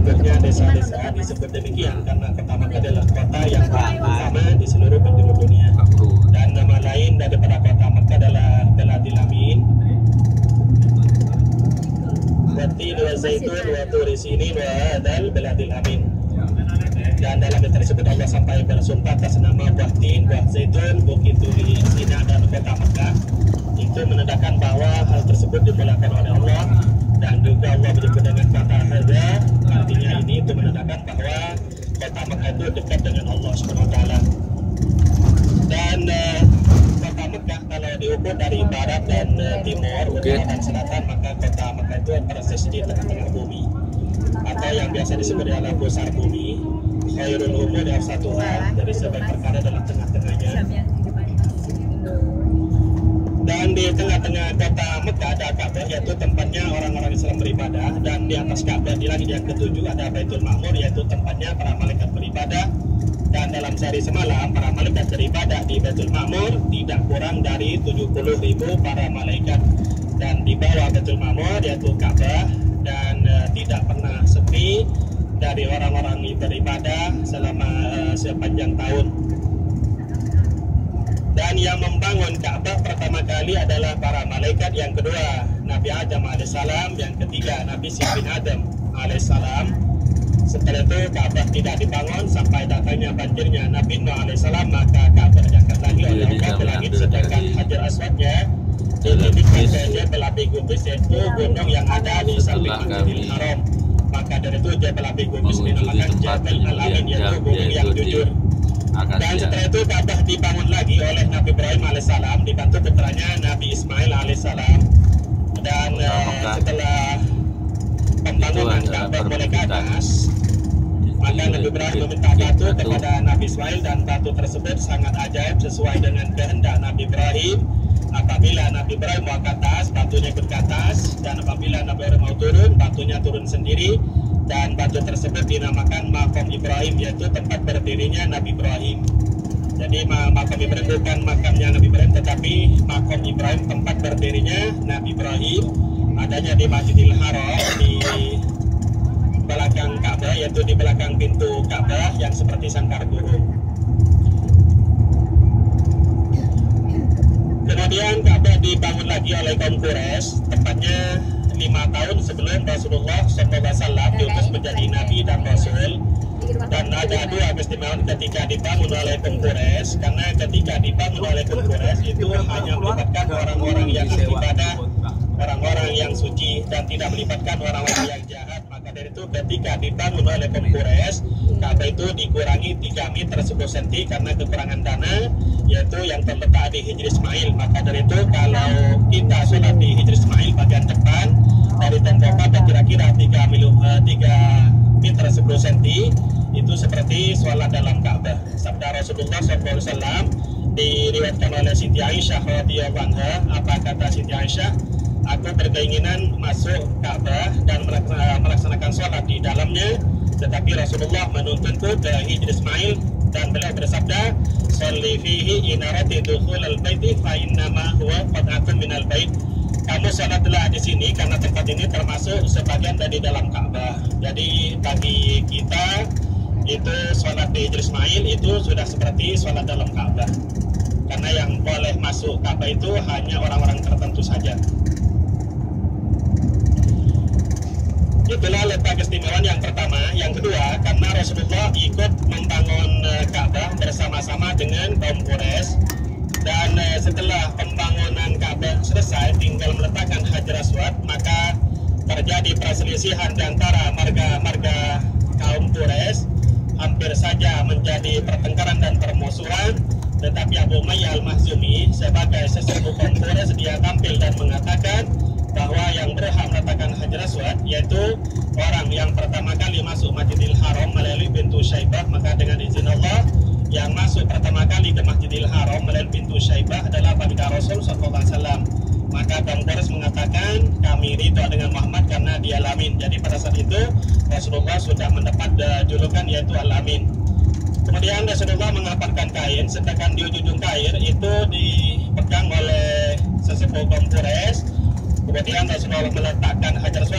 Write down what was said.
penduduknya desa-desa disebut demikian karena kota Makkah adalah kota yang pertama di seluruh penjuru dunia. Dan nama lain daripada kota Makkah adalah Beladil Amin, Watin wa Zaitun wa Turi Sinin wa Hadal Beladil Amin. Dan dalam ayat tersebut Allah sampai bersumpah atas nama buah tin, buah zaitun, bukit turi, Sina dan kota Makkah. Itu menandakan bahwa hal tersebut dimulakan oleh Allah. Dan juga Allah menyebut dengan kata hadza, artinya ini itu menandakan bahwa kota Makkah itu dekat dengan Allah SWT. Dan kota Makkah kalau diukur dari barat dan timur, utara dan selatan, maka kota Makkah itu persis di tengah-tengah bumi, atau yang biasa disebut adalah pusar bumi. Khairul umur yang satu hal, dari sebaik perkara dalam tengah-tengahnya. Dan di tengah-tengah kota Mekah ada Ka'bah, yaitu tempatnya orang-orang Islam beribadah. Dan di atas Ka'bah di langit yang ketujuh ada Baitul Ma'mur, yaitu tempatnya para malaikat beribadah. Dan dalam sehari semalam para malaikat beribadah di Baitul Ma'mur tidak kurang dari 70.000 para malaikat. Dan di bawah Baitul Ma'mur yaitu Ka'bah, dan tidak pernah sepi dari orang-orang yang beribadah selama sepanjang tahun. Dan yang membangun Ka'bah pertama kali adalah para malaikat, yang kedua Nabi Adam alaihissalam, yang ketiga Nabi Sibin Adam alaihissalam. Setelah itu Ka'bah tidak dibangun sampai datangnya banjirnya Nabi Nuh alaihissalam, maka Ka'bah diangkat lagi oleh Allah ke langit, sedangkan Hajar Aswadnya dilebihkan ke Jabal Abi Qubais, yaitu gunung yang ada di samping Masjidil Haram. Maka dari itu Jabal Abi Qubais dinamakan Jabal Al-Amin, yaitu gunung yang jujur. Dan setelah itu Ka'bah dibangun lagi oleh Nabi Ibrahim alaihissalam, dibantu putranya Nabi Ismail alaihissalam. Dan setelah pembangunan Ka'bah mulai ke atas, maka Nabi Ibrahim meminta batu kepada Nabi Ismail, dan batu tersebut sangat ajaib sesuai dengan kehendak Nabi Ibrahim. Apabila Nabi Ibrahim mau ke atas, batunya ikut ke atas, dan apabila Nabi Ibrahim mau turun, batunya turun sendiri. Dan batu tersebut dinamakan Maqam Ibrahim, yaitu tempat berdirinya Nabi Ibrahim. Jadi Maqam Ibrahim bukan makamnya Nabi Ibrahim, tetapi Maqam Ibrahim tempat berdirinya Nabi Ibrahim, adanya di Masjidil Haram, di belakang Ka'bah, yaitu di belakang pintu Ka'bah yang seperti sangkar burung. Kemudian Ka'bah dibangun lagi oleh kaum Quraisy, tepatnya 5 tahun sebelum Rasulullah SAW diutus menjadi Nabi dan Rasul. Dan ada dua keistimewaan ketika dibangun oleh kaum Quraisy, karena ketika dibangun oleh kaum Quraisy itu hanya melibatkan orang-orang yang beribadah, orang-orang yang suci, dan tidak melibatkan orang-orang yang jahat. Maka dari itu ketika dibangun oleh kaum Quraisy, Ka'bah itu dikurangi 3 meter 10 cm karena kekurangan dana, yaitu yang terletak di Hijri Ismail. Maka dari itu kalau kita sholat di Hijri Ismail bagian depan dari tembok Ka'bah kira-kira 3 meter 10 cm, itu seperti sholat dalam Ka'bah. Sabda Rasulullah SAW diriwayatkan oleh Siti Aisyah radhiyallahu anha. Apa kata Siti Aisyah? Aku berkeinginan masuk Ka'bah dan melaksanakan sholat di dalamnya, tetapi Rasulullah menuntunku ke Hijri Ismail, dan beliau bersabda, "Sholli fihi in arati dukhul al-baiti fa innama huwa qat'atun minal bait." Kamu sholatlah di sini karena tempat ini termasuk sebagian dari dalam Ka'bah. Jadi bagi kita itu sholat di Hijri Ismail itu sudah seperti sholat dalam Ka'bah, karena yang boleh masuk Ka'bah itu hanya orang-orang tertentu saja. Itulah letak keistimewaan yang pertama. Yang kedua, karena Rasulullah ikut membangun Ka'bah bersama-sama dengan kaum Quraisy, dan setelah pembangunan Ka'bah selesai tinggal meletakkan Hajar Aswad, maka terjadi perselisihan di antara marga kaum Quraisy, hampir saja menjadi pertengkaran dan permusuhan. Tetapi Abu Umayyah Al-Makhzumi sebagai sesepuh kaum Quraisy, dia tampil dan mengatakan bahwa yang berhak meletakkan Hajar Aswad yaitu orang yang pertama kali masuk Masjidil Haram melalui pintu Syaibah. Maka dengan izin Allah, yang masuk pertama kali ke Masjidil Haram melalui pintu Syaibah adalah baginda Rasul SAW. Maka kaum Quraisy mengatakan kami ridho dengan Muhammad karena dia Al-Amin. Jadi pada saat itu Rasulullah sudah mendapat julukan yaitu Al-Amin. Kemudian Rasulullah mengapakkan kain, sedangkan di ujung kain itu dipegang oleh sesepuh kaum Quraisy. Kemudian Rasulullah meletakkan Hajar Aswad